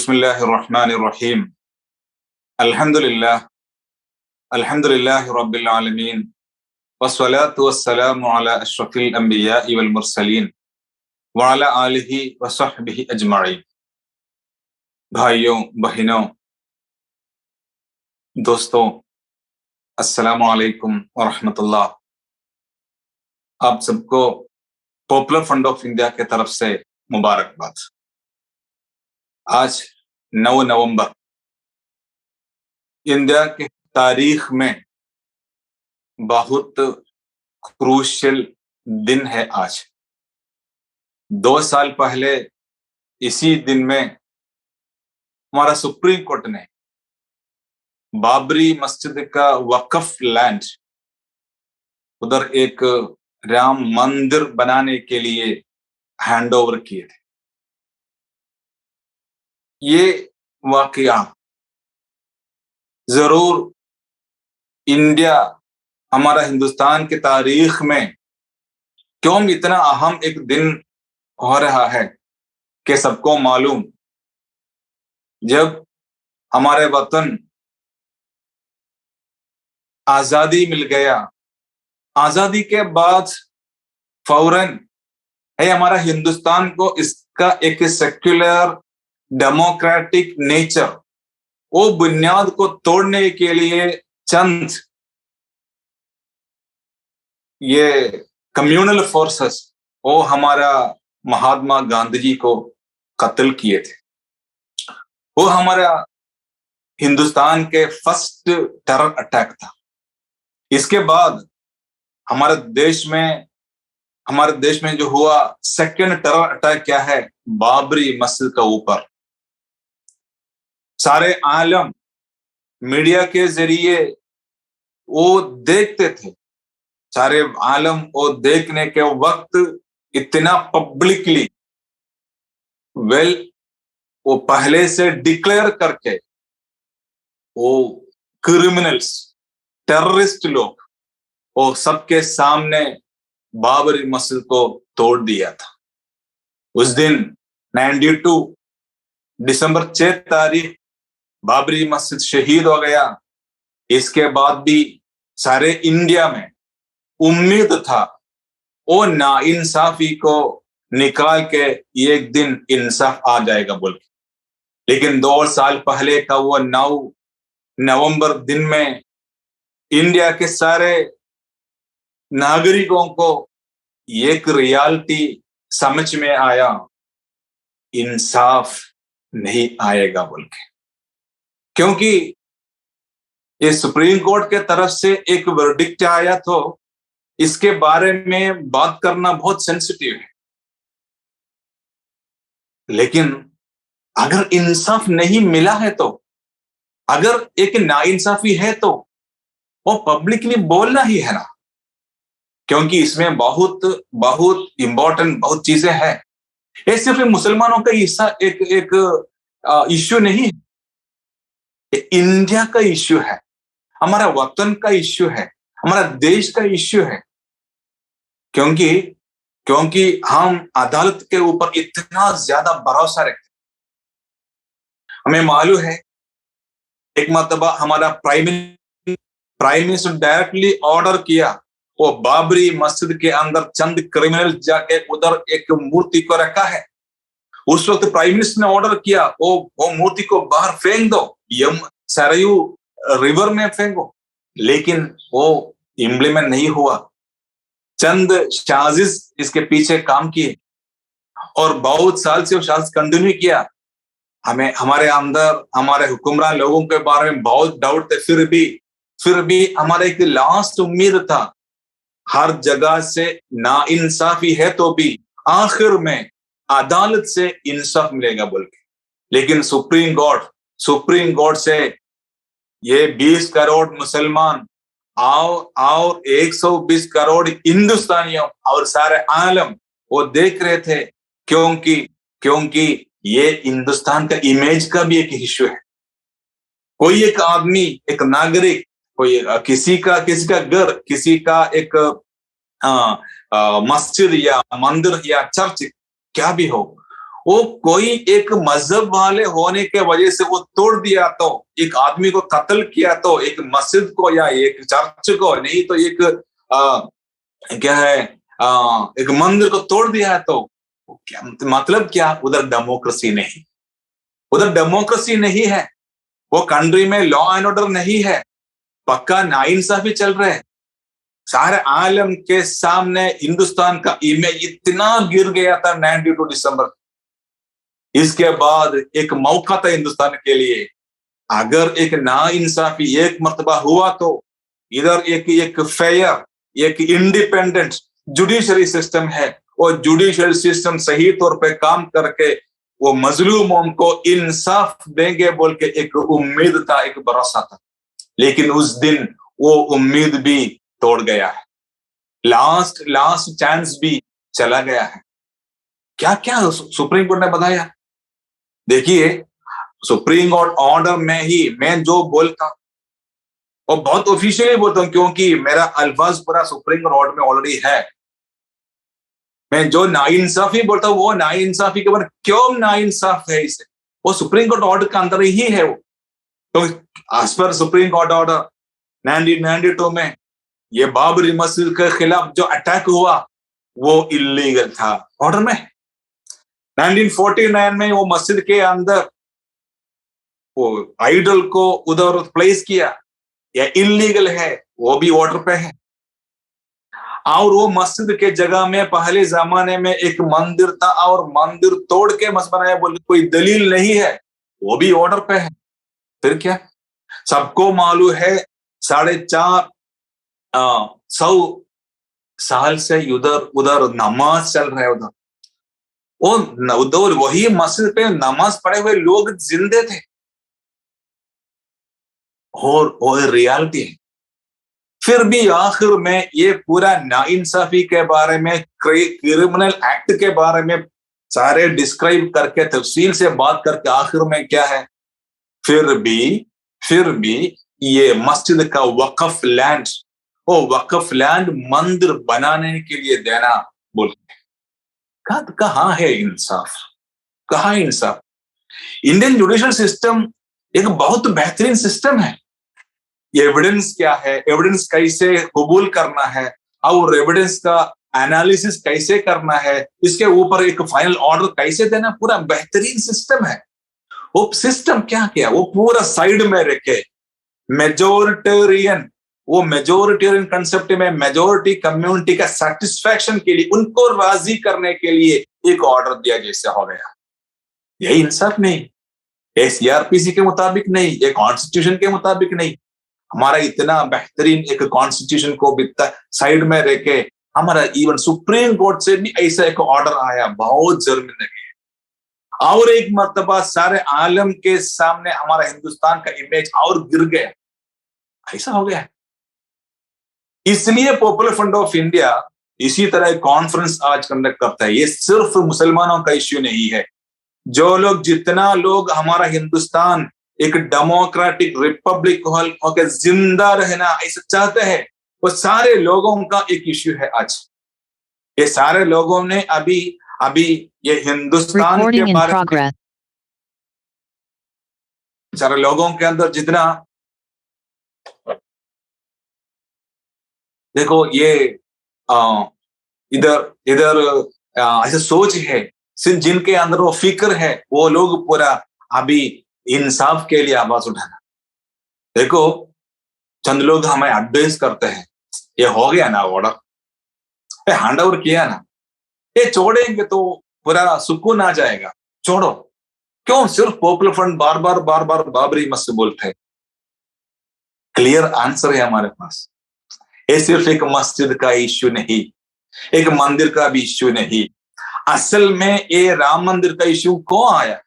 बिस्मिल्लाहिर्रहमानिर्रहीम। अल्हम्दुलिल्लाह अल्हम्दुलिल्लाहि रब्बिल आलमीन वस्सलातु वस्सलामु अला अशरफिल अंबियाइ वल मुरसलीन व अला आलिहि व सहबिहि अजमईन। भाइयों बहनों दोस्तों, अस्सलामु अलैकुम व रहमतुल्लाह। आप सबको पॉपुलर फ्रंट ऑफ इंडिया के तरफ से मुबारकबाद। आज 9 नवंबर इंडिया के तारीख में बहुत क्रूशियल दिन है। आज 2 साल पहले इसी दिन में हमारा सुप्रीम कोर्ट ने बाबरी मस्जिद का वक्फ लैंड उधर एक राम मंदिर बनाने के लिए हैंड ओवर किए थे। ये वाकया जरूर इंडिया, हमारा हिंदुस्तान की तारीख में क्यों इतना अहम एक दिन हो रहा है कि सबको मालूम, जब हमारे वतन आजादी मिल गया, आजादी के बाद फौरन है हमारा हिंदुस्तान को इसका एक सेक्युलर डेमोक्रेटिक नेचर, वो बुनियाद को तोड़ने के लिए चंद ये कम्युनल फोर्सेस वो हमारा महात्मा गांधी जी को कत्ल किए थे। वो हमारा हिंदुस्तान के फर्स्ट टेरर अटैक था। इसके बाद हमारे देश में जो हुआ सेकंड टेरर अटैक क्या है, बाबरी मस्जिद का ऊपर। सारे आलम मीडिया के जरिए वो देखते थे, सारे आलम वो देखने के वक्त इतना पब्लिकली वो पहले से डिक्लेयर करके वो क्रिमिनल्स, टेररिस्ट लोग वो सबके सामने बाबरी मस्जिद को तोड़ दिया था। उस दिन 92 दिसंबर 6 तारीख बाबरी मस्जिद शहीद हो गया। इसके बाद भी सारे इंडिया में उम्मीद था वो नाइंसाफी को निकाल के एक दिन इंसाफ आ जाएगा बोल के। लेकिन 2 साल पहले का वो 9 नवंबर दिन में इंडिया के सारे नागरिकों को एक रियलिटी समझ में आया, इंसाफ नहीं आएगा बोल के। क्योंकि ये सुप्रीम कोर्ट के तरफ से एक वर्डिक्ट आया, तो इसके बारे में बात करना बहुत सेंसिटिव है। लेकिन अगर इंसाफ नहीं मिला है, तो अगर एक नाइंसाफी है, तो वो पब्लिकली बोलना ही है ना। क्योंकि इसमें बहुत बहुत इंपॉर्टेंट बहुत चीजें हैं। ये सिर्फ मुसलमानों का हिस्सा एक इश्यू नहीं है, ये इंडिया का इश्यू है, हमारा वतन का इश्यू है, हमारा देश का इश्यू है। क्योंकि हम अदालत के ऊपर इतना ज्यादा भरोसा रखते। हमें मालूम है एक मर्तबा हमारा प्राइम मिनिस्टर डायरेक्टली ऑर्डर किया, वो बाबरी मस्जिद के अंदर चंद क्रिमिनल जाके उधर एक मूर्ति को रखा है। उस वक्त प्राइम मिनिस्टर ने ऑर्डर किया, वो मूर्ति को बाहर फेंक दो, सरयू रिवर में फेंको। लेकिन वो इम्प्लीमेंट नहीं हुआ। चंद शाजिज इसके पीछे काम किए और बहुत साल से वो शाजिज कंटिन्यू किया। हमारे अंदर हमारे हुक्मरान लोगों के बारे में बहुत डाउट थे। फिर भी हमारा एक लास्ट उम्मीद था, हर जगह से नाइंसाफी है तो भी आखिर में अदालत से इंसाफ मिलेगा बोल के। लेकिन सुप्रीम कोर्ट से ये 20 करोड़ मुसलमान और 120 करोड़ हिंदुस्तानियों और सारे आलम वो देख रहे थे। क्योंकि ये हिंदुस्तान का इमेज का भी एक इश्यू है। कोई एक आदमी, एक नागरिक, कोई किसी का घर, किसी का एक मस्जिद या मंदिर या चर्च क्या भी हो, वो कोई एक मजहब वाले होने के वजह से वो तोड़ दिया तो, एक आदमी को कत्ल किया तो, एक मस्जिद को या एक चर्च को नहीं तो एक क्या है एक मंदिर को तोड़ दिया है तो क्या मतलब, क्या उधर डेमोक्रेसी नहीं, उधर डेमोक्रेसी नहीं है, वो कंट्री में लॉ एंड ऑर्डर नहीं है, पक्का नाइंसाफी चल रहे हैं। सारे आलम के सामने हिंदुस्तान का इमेज इतना गिर गया था 92 दिसंबर। इसके बाद एक मौका था हिंदुस्तान के लिए, अगर एक नाइंसाफी एक मर्तबा हुआ तो इधर एक फेयर, एक इंडिपेंडेंट जुडिशरी सिस्टम है, और जुडिशरी सिस्टम सही तौर पे काम करके वो मजलूमों को इंसाफ देंगे बोल के एक उम्मीद था, एक भरोसा था। लेकिन उस दिन वो उम्मीद भी तोड़ गया है, लास्ट चांस भी चला गया है। क्या क्या सुप्रीम कोर्ट ने बताया, देखिए सुप्रीम कोर्ट ऑर्डर में ही मैं जो बोलता हूं और बहुत ऑफिशियली बोलता हूं, क्योंकि मेरा अल्फाज पूरा सुप्रीम कोर्ट ऑर्डर में ऑलरेडी है। मैं जो नाइंसाफी बोलता हूं वो नाइंसाफी के बारे क्यों नाइंसाफ है इसे, वो सुप्रीम कोर्ट ऑर्डर के अंदर ही है वो। तो as per supreme court order 1992 में ये बाबरी मस्जिद के खिलाफ जो अटैक हुआ वो इलीगल था ऑर्डर में। 1949 में वो मस्जिद के अंदर वो आइडल को उधर प्लेस किया, या इलीगल है, वो भी ऑर्डर पे है। और वो मस्जिद के जगह में पहले जमाने में एक मंदिर था और मंदिर तोड़ के मस्जिद बनाया बोल कोई दलील नहीं है, वो भी ऑर्डर पे है। फिर क्या, सबको मालूम है 450 साल से उधर उधर नमाज चल रहा है, उधर वही मस्जिद पे नमाज पढ़े हुए लोग जिंदे थे, और वो रियलिटी है। फिर भी आखिर में ये पूरा नाइंसाफी के बारे में, क्रिमिनल एक्ट के बारे में सारे डिस्क्राइब करके तफसील से बात करके आखिर में क्या है, फिर भी ये मस्जिद का वक्फ लैंड, वो वक्फ लैंड मंदिर बनाने के लिए देना बोलते हैं। कहाँ है इंसाफ, कहाँ इंसाफ। इंडियन जुडिशियल सिस्टम एक बहुत बेहतरीन सिस्टम है। एविडेंस क्या है, एविडेंस कैसे कबूल करना है और एविडेंस का एनालिसिस कैसे करना है, इसके ऊपर एक फाइनल ऑर्डर कैसे देना, पूरा बेहतरीन सिस्टम है। वो सिस्टम क्या किया, वो पूरा साइड में रखे मेजोरिटेरियन, वो मेजोरिटेरियन कंसेप्ट में मेजोरिटी कम्युनिटी का सेटिस्फैक्शन के लिए, उनको राजी करने के लिए एक ऑर्डर दिया जैसे हो गया। यही इंसाफ नहीं, ये सीआरपीसी के मुताबिक नहीं, ये कॉन्स्टिट्यूशन के मुताबिक नहीं। हमारा इतना बेहतरीन एक कॉन्स्टिट्यूशन को भी साइड में रखे, हमारा इवन सुप्रीम कोर्ट से भी ऐसा एक ऑर्डर आया, बहुत जर्म लगे, और एक मर्तबा सारे आलम के सामने हमारा हिंदुस्तान का इमेज और गिर गया, ऐसा हो गया। इसलिए पॉपुलर फ्रंट ऑफ इंडिया इसी तरह कॉन्फ्रेंस आज कंडक्ट करता है। ये सिर्फ मुसलमानों का इश्यू नहीं है, जो लोग जितना लोग हमारा हिंदुस्तान एक डेमोक्रेटिक रिपब्लिक होकर जिंदा रहना ऐसा चाहते हैं, वो सारे लोगों का एक इश्यू है आज। ये सारे लोगों ने अभी ये हिंदुस्तान के बारे में, सारे लोगों के अंदर जितना, देखो ये इधर इधर ऐसा सोच है, सिर्फ जिनके अंदर वो फिक्र है वो लोग पूरा अभी इंसाफ के लिए आवाज उठाना। देखो चंद लोग हमें एडवाइस करते हैं, ये हो गया ना ऑर्डर, हैंड ओवर किया ना, ये छोड़ेंगे तो पूरा सुकून आ जाएगा, छोड़ो। क्यों सिर्फ पॉपुलर फ्रंट बार बार बाबरी मस्जिद बोलते हैं? क्लियर आंसर है हमारे पास, ये सिर्फ एक मस्जिद का इश्यू नहीं, एक मंदिर का भी इश्यू नहीं। असल में ये राम मंदिर का इश्यू कौन आया,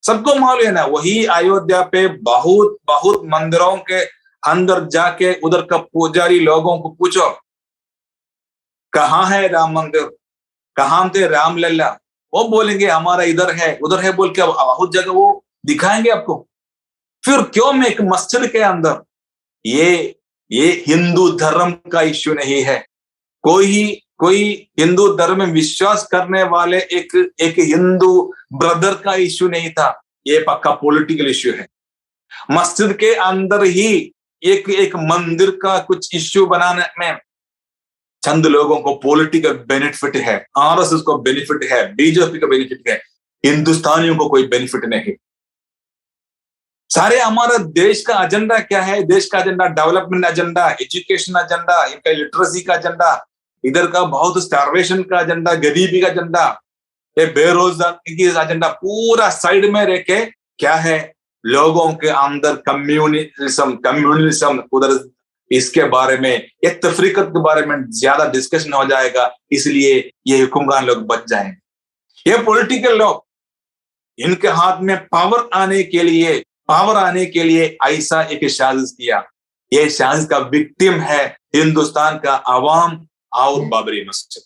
सबको मालूम है ना। वही अयोध्या पे बहुत मंदिरों के अंदर जाके उधर का पुजारी लोगों को पूछो कहाँ है राम मंदिर, कहाँ थे राम लल्ला, वो बोलेंगे हमारा इधर है उधर है बोल के बहुत जगह वो दिखाएंगे आपको। फिर क्यों में एक मस्जिद के अंदर, ये हिंदू धर्म का इश्यू नहीं है, कोई कोई हिंदू धर्म में विश्वास करने वाले एक एक हिंदू ब्रदर का इश्यू नहीं था, ये पक्का पॉलिटिकल इश्यू है। मस्जिद के अंदर ही एक एक मंदिर का कुछ इश्यू बनाने में चंद लोगों को पॉलिटिकल बेनिफिट है, आरएसएस को बेनिफिट है, बीजेपी को बेनिफिट है, हिंदुस्तानियों को कोई बेनिफिट नहीं। सारे हमारा देश का एजेंडा क्या है? देश का agenda development agenda, education agenda, इनका लिटरेसी का एजेंडा, इधर का बहुत स्टार्वेशन का एजेंडा, गरीबी का एजेंडा, ये बेरोजगारी की एजेंडा पूरा साइड में रह के क्या है, लोगों के अंदर कम्युनलिज्म उधर, इसके बारे में, एक तफरीकत के बारे में ज्यादा डिस्कशन हो जाएगा, इसलिए ये हुक्मरान लोग बच जाएंगे। ये पॉलिटिकल लोग, इनके हाथ में पावर आने के लिए ऐसा एक साजिश किया। ये साजिश का विक्टिम है हिंदुस्तान का आवाम और बाबरी मस्जिद।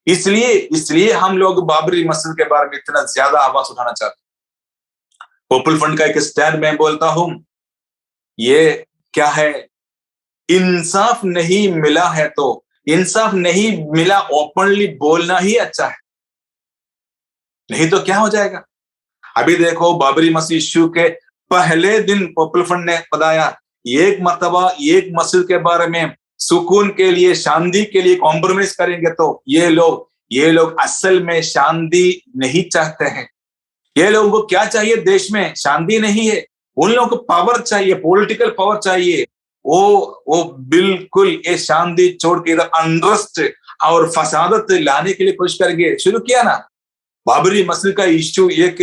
इसलिए हम लोग बाबरी मस्जिद के बारे में इतना ज्यादा आवाज उठाना चाहते हैं। पीपल फ्रंट का एक स्टैंड में बोलता हूं, ये क्या है, इंसाफ नहीं मिला है तो इंसाफ नहीं मिला ओपनली बोलना ही अच्छा है, नहीं तो क्या हो जाएगा। अभी देखो बाबरी मस्जिद इश्यू के पहले दिन पीपल फ्रंट ने बताया, एक मर्तबा एक मस्जिद के बारे में सुकून के लिए, शांति के लिए कॉम्प्रोमाइज करेंगे तो ये लोग असल में शांति नहीं चाहते हैं। ये लोगों को क्या चाहिए? देश में शांति नहीं है, उन लोगों को पावर चाहिए, पॉलिटिकल पावर चाहिए। वो बिल्कुल ये शांति छोड़ के इधर अनरेस्ट और फसादत लाने के लिए कोशिश करेंगे। शुरू किया ना बाबरी मस्जिद का इश्यू, एक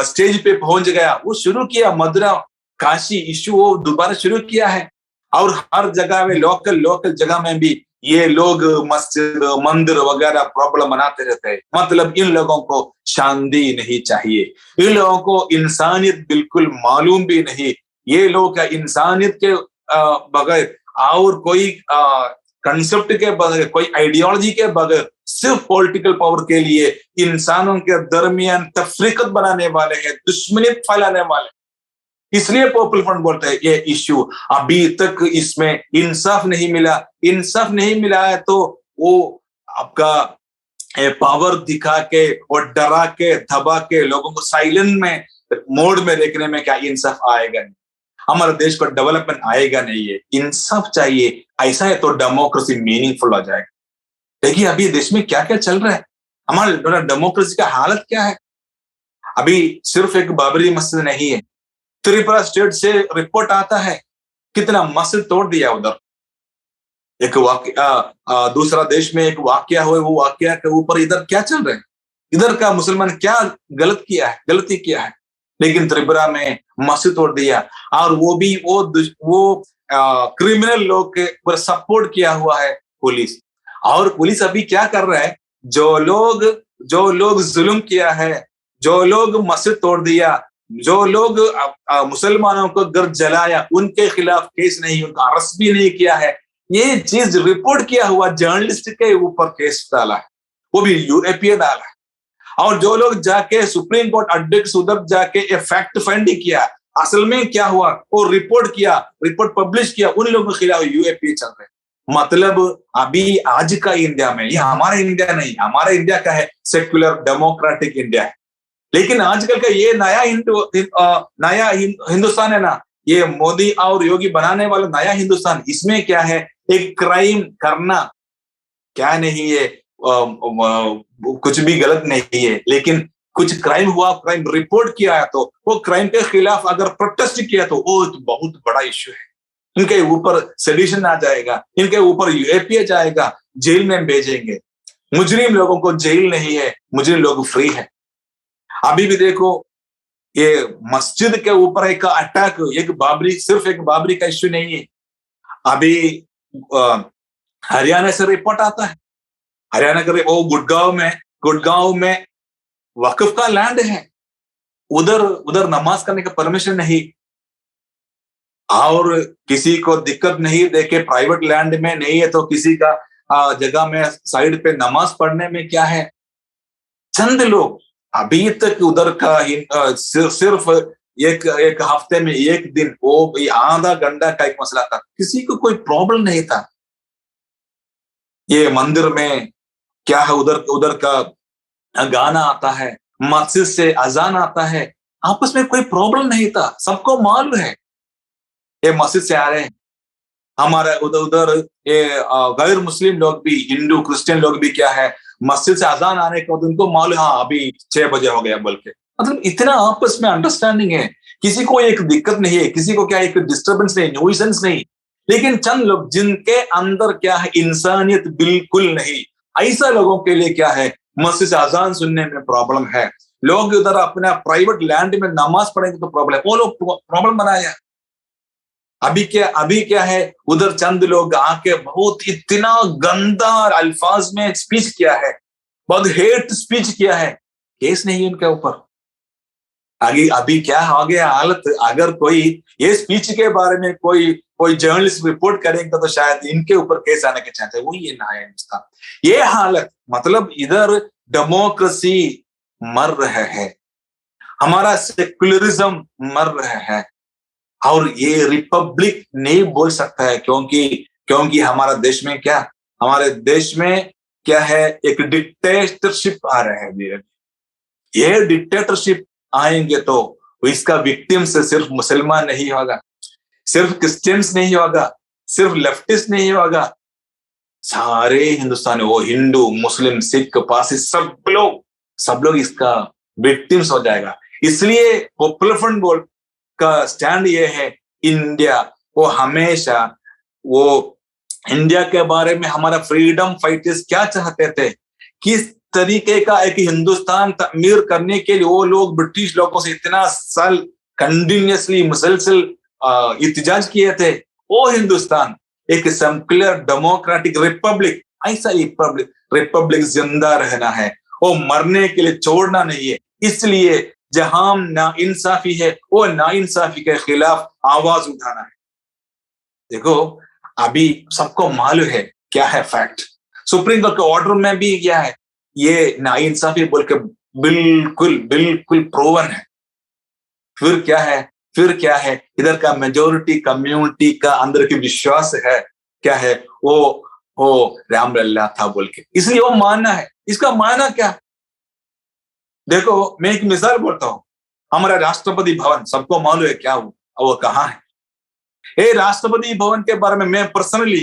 स्टेज पे पहुंच गया, वो शुरू किया मदुरा काशी इश्यू, वो दोबारा शुरू किया है। और हर जगह में लोकल जगह में भी ये लोग मस्जिद मंदिर वगैरह प्रॉब्लम बनाते रहते हैं। मतलब इन लोगों को शांति नहीं चाहिए, इन लोगों को इंसानियत बिल्कुल मालूम भी नहीं। ये लोग क्या इंसानियत के बगैर और कोई कंसेप्ट के बगैर, कोई आइडियोलॉजी के बगैर, सिर्फ पॉलिटिकल पावर के लिए इंसानों के दरमियान तफरीकत बनाने वाले हैं, दुश्मनी फैलाने वाले। इसलिए पीपल फ्रंट बोलते हैं ये इश्यू अभी तक इसमें इंसाफ नहीं मिला है तो वो आपका पावर दिखा के और डरा के धबा के लोगों को साइलेंट में मोड में देखने में क्या इंसाफ आएगा नहीं, हमारे देश को डेवलपमेंट आएगा नहीं है। इंसाफ चाहिए, ऐसा है तो डेमोक्रेसी मीनिंगफुल हो जाएगा। देखिए अभी देश में क्या क्या चल रहा है, हमारा डेमोक्रेसी का हालत क्या है। अभी सिर्फ एक बाबरी मस्जिद नहीं है, त्रिपुरा स्टेट से रिपोर्ट आता है कितना मस्जिद तोड़ दिया उधर। एक वाक्य दूसरा देश में एक वाक्य हुआ, वो वाक्य के ऊपर इधर क्या चल रहा है, इधर का मुसलमान क्या गलती किया है, लेकिन त्रिपुरा में मस्जिद तोड़ दिया। और वो भी वो क्रिमिनल लोग के ऊपर सपोर्ट किया हुआ है पुलिस। और पुलिस अभी क्या कर रहा है, जो लोग जुल्म किया है, जो लोग मस्जिद तोड़ दिया, जो लोग मुसलमानों को घर जलाया, उनके खिलाफ केस नहीं, उनका अरेस्ट भी नहीं किया है। ये चीज रिपोर्ट किया हुआ जर्नलिस्ट के ऊपर केस डाला है, वो भी यूएपीए डाला है। और जो लोग जाके सुप्रीम कोर्ट अध्यक्ष उधर जाके ये फैक्ट फाइंडिंग किया, असल में क्या हुआ वो रिपोर्ट पब्लिश किया, उन लोगों के खिलाफ यूएपीए चल रहे। मतलब अभी आज का इंडिया में, ये हमारा इंडिया नहीं, हमारा इंडिया का है सेक्युलर डेमोक्रेटिक इंडिया है, लेकिन आजकल का ये नया हिंदुस्तान है ना, ये मोदी और योगी बनाने वाला नया हिंदुस्तान, इसमें क्या है, एक क्राइम करना क्या नहीं है, कुछ भी गलत नहीं है, लेकिन कुछ क्राइम हुआ, क्राइम रिपोर्ट किया है तो वो क्राइम के खिलाफ अगर प्रोटेस्ट किया तो वो तो बहुत बड़ा इश्यू है। इनके ऊपर सेडिशन आ जाएगा, इनके ऊपर यूएपीए जाएगा, जेल में भेजेंगे। मुजरिम लोगों को जेल नहीं है, मुजरिम लोग फ्री है। अभी भी देखो ये मस्जिद के ऊपर एक अटैक, सिर्फ एक बाबरी का इश्यू नहीं है। अभी हरियाणा से रिपोर्ट आता है, हरियाणा का वो गुड़गांव में वक्फ का लैंड है, उधर नमाज करने का परमिशन नहीं, और किसी को दिक्कत नहीं देके प्राइवेट लैंड में नहीं है तो किसी का जगह में साइड पे नमाज पढ़ने में क्या है। चंद लोग अभी तक उधर का सिर्फ एक हफ्ते में एक दिन वो आधा घंटा का एक मसला था, किसी को कोई प्रॉब्लम नहीं था। ये मंदिर में क्या है, उधर उधर का गाना आता है, मस्जिद से अजान आता है, आपस में कोई प्रॉब्लम नहीं था, सबको मालूम है ये मस्जिद से आ रहे हैं। हमारे उधर उधर ये गैर मुस्लिम लोग भी, हिंदू क्रिश्चियन लोग भी क्या है, मस्जिद से अजान आने के बाद उनको मालूम, हाँ अभी 6 बजे हो गया बोल के। मतलब इतना आपस में अंडरस्टैंडिंग है, किसी को एक दिक्कत नहीं है, किसी को क्या एक डिस्टर्बेंस नहीं, न्यूइसेंस नहीं। लेकिन चंद लोग जिनके अंदर क्या है, इंसानियत बिल्कुल नहीं, ऐसा लोगों के लिए क्या है, मस्जिद से अजान सुनने में प्रॉब्लम है। लोग उधर अपना प्राइवेट लैंड में नमाज पढ़ेंगे तो प्रॉब्लम, वो लोग प्रॉब्लम बनाया। अभी क्या है, उधर चंद लोग आके बहुत इतना गंदा अल्फाज में स्पीच किया है, बहुत हेट स्पीच किया है, केस नहीं है उनके ऊपर। आगे अभी क्या हो गया हालत, अगर कोई ये स्पीच के बारे में कोई कोई जर्नलिस्ट रिपोर्ट करेंगे तो शायद इनके ऊपर केस आने के चाहते हैं। वही ये ना है हिंदुस्तान, ये हालत। मतलब इधर डेमोक्रेसी मर रहे है, हमारा सेक्युलरिज्म मर रहे है, और ये रिपब्लिक नहीं बोल सकता है, क्योंकि क्योंकि हमारा देश में क्या, हमारे देश में क्या है, एक डिक्टेटरशिप आ रहा है। ये डिक्टेटरशिप आएंगे तो इसका विक्टिम से सिर्फ मुसलमान नहीं होगा, सिर्फ क्रिश्चियंस नहीं होगा, सिर्फ लेफ्टिस्ट नहीं होगा, सारे हिंदुस्तानी, वो हिंदू मुस्लिम सिख पारसी सब लोग इसका विक्टिम्स हो जाएगा। इसलिए पॉपुलर फ्रंट बोल का स्टैंड ये है, इंडिया वो हमेशा, वो इंडिया के बारे में हमारा फ्रीडम फाइटर्स क्या चाहते थे, किस तरीके का एक हिंदुस्तान तमीर करने के लिए वो लोग ब्रिटिश लोगों से इतना साल कंटिन्यूसली मुसलसल इत्तेजाज किए थे। वो हिंदुस्तान एक सेक्युलर डेमोक्रेटिक रिपब्लिक, ऐसा रिपब्लिक जिंदा रहना है, वो मरने के लिए छोड़ना नहीं है। इसलिए जहां ना इंसाफी है, वो ना इंसाफी के खिलाफ आवाज उठाना है। देखो अभी सबको मालूम है क्या है फैक्ट, सुप्रीम कोर्ट के ऑर्डर में भी क्या है, ये ना इंसाफी बोल के बिल्कुल बिल्कुल प्रूवन है। फिर क्या है, इधर का मेजोरिटी कम्युनिटी का अंदर की विश्वास है क्या है, वो राम लल्ला था बोल के, इसलिए वो मानना है। इसका मानना क्या, देखो मैं एक मिसाल बोलता हूं, हमारा राष्ट्रपति भवन सबको मालूम है क्या वो कहाँ है। ये राष्ट्रपति भवन के बारे में मैं पर्सनली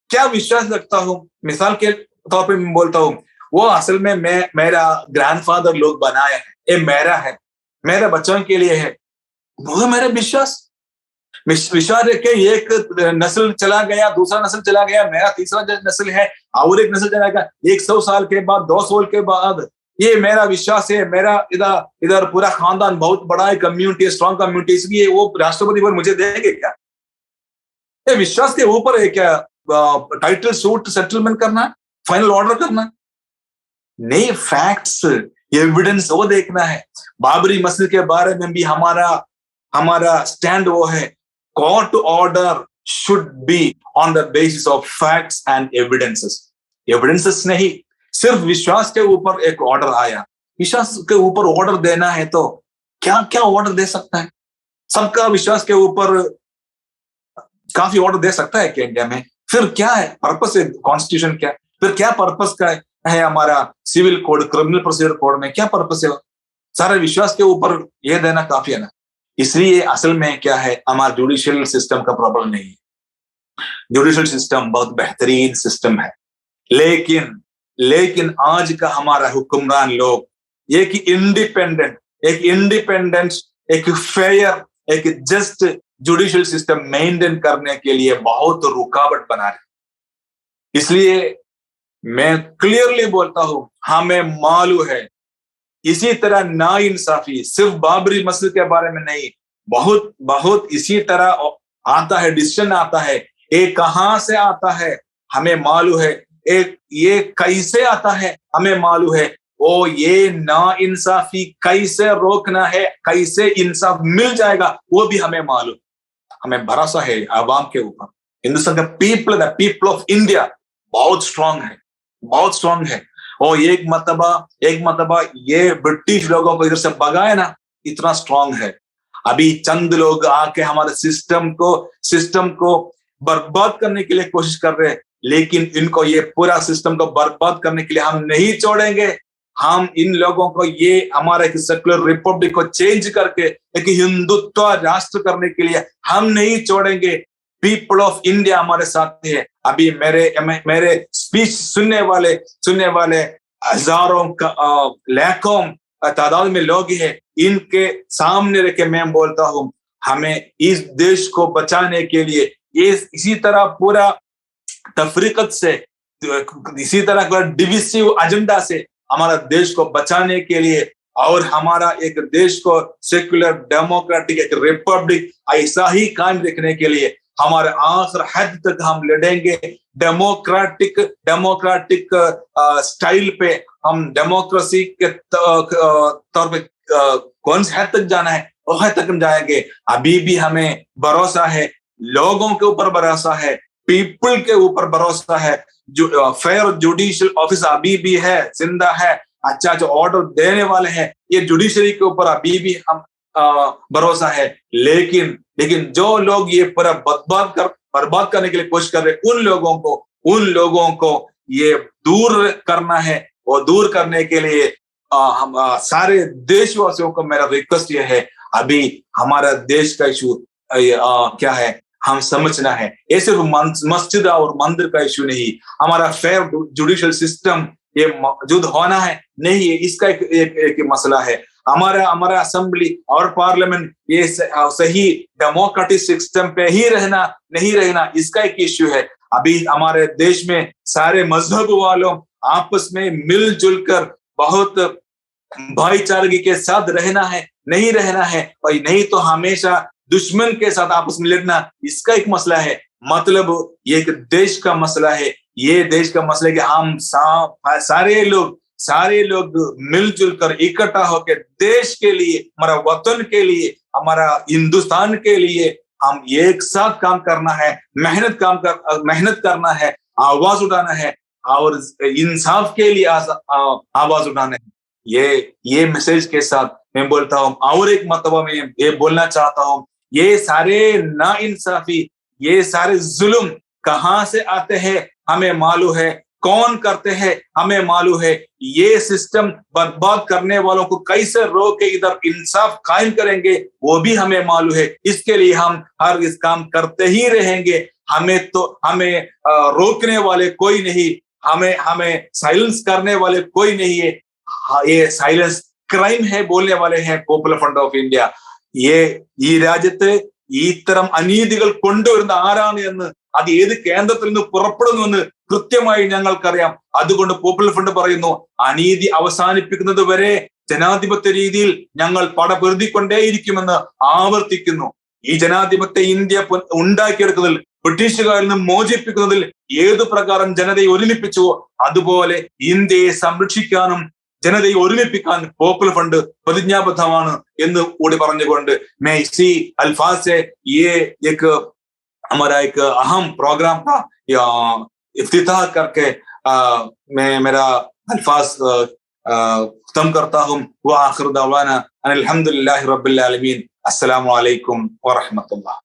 क्या विश्वास रखता हूं, मिसाल के तौर पे मैं बोलता हूं, वो असल में मेरा ग्रैंडफादर लोग बनाया है, ये मेरा है, मेरे बच्चों के लिए है, वो मेरा विश्वास है कि एक नस्ल चला गया, दूसरा नस्ल चला गया, मेरा तीसरा नस्ल है, और एक नस्ल चला गया 100 साल के बाद, 200 साल के बाद, ये मेरा विश्वास है। मेरा इधर इधर पूरा खानदान बहुत बड़ा है, कम्युनिटी स्ट्रॉन्ग कम्युनिटी, इसलिए वो राष्ट्रपति पर मुझे देंगे क्या, ये विश्वास के ऊपर है क्या टाइटल सूट सेटलमेंट करना, फाइनल ऑर्डर करना? नहीं, फैक्ट्स एविडेंस वो देखना है। बाबरी मस्जिद के बारे में भी हमारा स्टैंड वो है, court order should be on the basis of facts and evidences नहीं सिर्फ विश्वास के ऊपर एक ऑर्डर आया। विश्वास के ऊपर ऑर्डर देना है तो क्या क्या ऑर्डर दे सकता है? सबका विश्वास के ऊपर काफी ऑर्डर दे सकता है क्या इंडिया में? फिर क्या है पर्पस है कॉन्स्टिट्यूशन, क्या फिर क्या पर्पस का है हमारा civil code, criminal procedure code में क्या पर्पस है? सारे विश्वास के ऊपर ये देना काफी है ना। इसलिए असल में क्या है, हमारा जुडिशियल सिस्टम का प्रॉब्लम नहीं है, जुडिशियल सिस्टम बहुत बेहतरीन सिस्टम है, लेकिन आज का हमारा हुक्मरान लोग एक इंडिपेंडेंट एक फेयर एक जस्ट जुडिशियल सिस्टम मेंटेन करने के लिए बहुत रुकावट बना रहे। इसलिए मैं क्लियरली बोलता हूं, हमें मालूम है इसी तरह ना इंसाफी सिर्फ बाबरी मस्जिद के बारे में नहीं, बहुत इसी तरह आता है, डिसीजन आता है, ये कहां से आता है हमें मालूम है, एक ये कैसे आता है हमें मालूम है, ओ ये ना इंसाफी कैसे रोकना है, कैसे इंसाफ मिल जाएगा वो भी हमें मालूम। हमें भरोसा है आवाम के ऊपर। हिंदुस्तान का पीपल ऑफ इंडिया बहुत स्ट्रांग है और एक मतबा ये ब्रिटिश लोगों को इधर से भगाए ना, इतना स्ट्रांग है। अभी चंद लोग आके हमारे सिस्टम को बर्बाद करने के लिए कोशिश कर रहे हैं, लेकिन इनको ये पूरा सिस्टम को बर्बाद करने के लिए हम नहीं छोड़ेंगे। हम इन लोगों को ये हमारे सेक्युलर रिपब्लिक को चेंज करके एक हिंदुत्व राष्ट्र करने के लिए हम नहीं छोड़ेंगे। पीपल ऑफ इंडिया हमारे साथ है। अभी मेरे स्पीच सुनने वाले हजारों लाखों तादाद में लोग हैं। इनके सामने रख के मैं बोलता हूं, हमें इस देश को बचाने के लिए ये इसी तरह पूरा तफरीकत से, इसी तरह का डिविसिव एजेंडा से हमारा देश को बचाने के लिए और हमारा एक देश को सेक्युलर डेमोक्रेटिक एक रिपब्लिक ऐसा ही कायम रखने के लिए हमारे आखिर हद तक हम लड़ेंगे। डेमोक्रेटिक स्टाइल पे हम डेमोक्रेसी के तौर पे कौन से हद तक जाना है वो हद तक हम जाएंगे। अभी भी हमें भरोसा है, लोगों के ऊपर भरोसा है, पीपल के ऊपर भरोसा है। जो फेयर जुडिशियल ऑफिस अभी भी है, जिंदा है, अच्छा ऑर्डर देने वाले हैं, ये जुडिशरी के ऊपर अभी भी हम भरोसा है। लेकिन जो लोग ये पूरा बर्बाद करने के लिए कोशिश कर रहे हैं, उन लोगों को ये दूर करना है। और दूर करने के लिए हम सारे देशवासियों को मेरा रिक्वेस्ट ये है, अभी हमारा देश का इशू क्या है हम समझना है। ये सिर्फ मस्जिद और मंदिर का इशू नहीं, हमारा फेयर जुडिशियल सिस्टम ये मौजूद होना है नहीं है, इसका एक मसला है। हमारा असेंबली और पार्लियामेंट ये सही डेमोक्रेटिक सिस्टम पे ही रहना नहीं रहना, इसका एक इश्यू है। अभी हमारे देश में सारे मजहब वालों आपस में मिलजुल कर बहुत भाईचारगी के साथ रहना है, नहीं रहना है, और नहीं तो हमेशा दुश्मन के साथ आपस में लड़ना, इसका एक मसला है। मतलब ये एक देश का मसला है। ये देश का मसला है कि हम सारे लोग मिलजुल कर इकट्ठा होकर देश के लिए, हमारा वतन के लिए, हमारा हिंदुस्तान के लिए हम एक साथ काम करना है, मेहनत करना है, आवाज उठाना है और इंसाफ के लिए आवाज उठाना है। ये मैसेज के साथ मैं बोलता हूँ। और एक मतलब मैं ये बोलना चाहता हूँ, ये सारे नाइंसाफी, ये सारे जुल्म कहाँ से आते हैं हमें मालूम है, कौन करते हैं हमें मालूम है। ये सिस्टम बर्बाद करने वालों को कैसे रोक के इधर इंसाफ कायम करेंगे वो भी हमें मालूम है। इसके लिए हम हर इस काम करते ही रहेंगे। हमें रोकने वाले कोई नहीं, हमें साइलेंस करने वाले कोई नहीं है। ये साइलेंस ക്രൈം है बोलने वाले हैं പോപ്പുലർ ഫ്രണ്ട് ഓഫ് ഇന്ത്യ। ഈ രാജ്യത്ത് ഇത്തരം അനീതികൾ കൊണ്ടുവരുന്ന ആരാണ് എന്ന്, അത് ഏത് കേന്ദ്രത്തിൽ നിന്ന് പുറപ്പെടുന്നുവെന്ന് കൃത്യമായി ഞങ്ങൾക്കറിയാം. അതുകൊണ്ട് പോപ്പുലർ ഫ്രണ്ട് പറയുന്നു, അനീതി അവസാനിപ്പിക്കുന്നത് വരെ ജനാധിപത്യ രീതിയിൽ ഞങ്ങൾ പടപൊരുതിക്കൊണ്ടേയിരിക്കുമെന്ന് ആവർത്തിക്കുന്നു. ഈ ജനാധിപത്യ ഇന്ത്യ ഉണ്ടാക്കിയെടുക്കുന്നതിൽ, ബ്രിട്ടീഷുകാരിൽ നിന്ന് മോചിപ്പിക്കുന്നതിൽ ഏതു പ്രകാരം ജനതയെ ഒരുമിപ്പിച്ചുവോ അതുപോലെ ഇന്ത്യയെ സംരക്ഷിക്കാനും ജനതയെ ഒരുമിപ്പിക്കാൻ പോപ്പുലർ ഫ്രണ്ട് പ്രതിജ്ഞാബദ്ധമാണ് എന്ന് കൂടി പറഞ്ഞുകൊണ്ട് मैं इसी अल्फाज से ये एक हमारा एक अहम प्रोग्राम का इफ्तिताह करके मैं मेरा अल्फाज खत्म करता हूँ। व आखिर दावाना अनिल हम्दुलिल्लाहि रब्बिल आलमीन। अस्सलामु अलैकुम व रहमतुल्लाह।